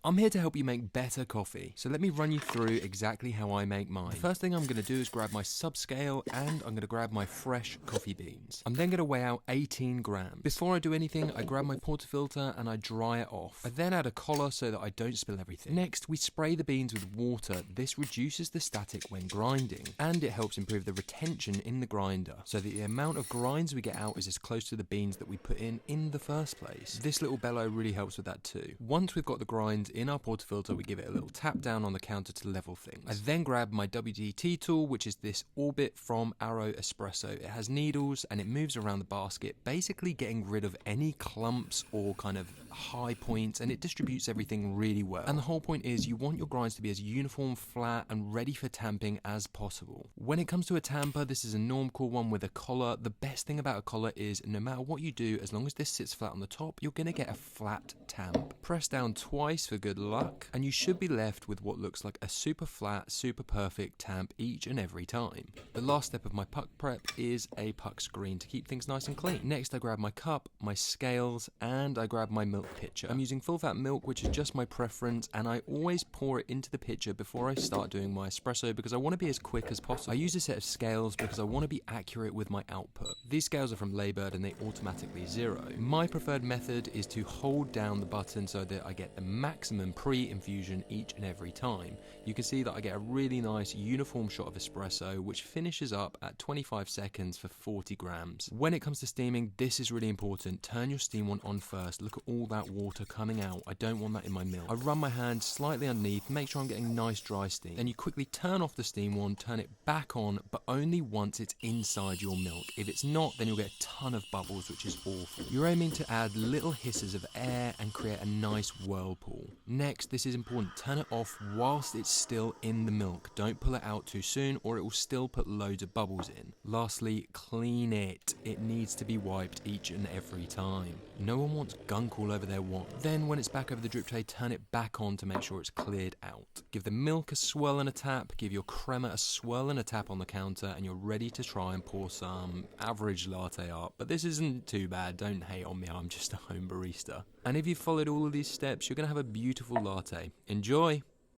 I'm here to help you make better coffee, so let me run you through exactly how I make mine. The first thing I'm going to do is grab my subscale and I'm going to grab my fresh coffee beans. I'm then going to weigh out 18 grams. Before I do anything, I grab my portafilter and I dry it off. I then add a collar so that I don't spill everything. Next, we spray the beans with water. This reduces the static when grinding, and it helps improve the retention in the grinder, so that the amount of grinds we get out is as close to the beans that we put in the first place. This little bellow really helps with that too. Once we've got the grinds in our portafilter, we give it a little tap down on the counter to level things. I then grab my WDT tool, which is this Orbit from Arrow Espresso. It has needles and it moves around the basket, basically getting rid of any clumps or kind of high points, and it distributes everything really well. And the whole point is you want your grinds to be as uniform, flat and ready for tamping as possible. When it comes to a tamper, this is a Normcore one with a collar. The best thing about a collar is no matter what you do, as long as this sits flat on the top, you're going to get a flat tamp. Press down twice for good luck and you should be left with what looks like a super flat, super perfect tamp each and every time. The last step of my puck prep is a puck screen to keep things nice and clean. Next I grab my cup, my scales, and I grab my milk pitcher. I'm using full fat milk, which is just my preference, and I always pour it into the pitcher before I start doing my espresso because I want to be as quick as possible. I use a set of scales because I want to be accurate with my output. These scales are from Laybird and they automatically zero. My preferred method is to hold down the button so that I get the maximum pre-infusion each and every time. You can see that I get a really nice uniform shot of espresso which finishes up at 25 seconds for 40 grams. When it comes to steaming, this is really important. Turn your steam one on first. Look at all that water coming out. I don't want that in my milk. I run my hand slightly underneath, make sure I'm getting nice dry steam. Then you quickly turn off the steam one, turn it back on, but only once it's inside your milk. If it's not, then you'll get a ton of bubbles, which is awful. You're aiming to add little hisses of air and create a nice whirlpool. Next, this is important, turn it off whilst it's still in the milk. Don't pull it out too soon or it will still put loads of bubbles in. Lastly, clean it. It needs to be wiped each and every time. No one wants gunk all over their wand. Then when it's back over the drip tray, turn it back on to make sure it's cleared out. Give the milk a swirl and a tap, give your crema a swirl and a tap on the counter, and you're ready to try and pour some average latte art. But this isn't too bad, don't hate on me, I'm just a home barista. And if you followed all of these steps, you're going to have a beautiful latte. Enjoy!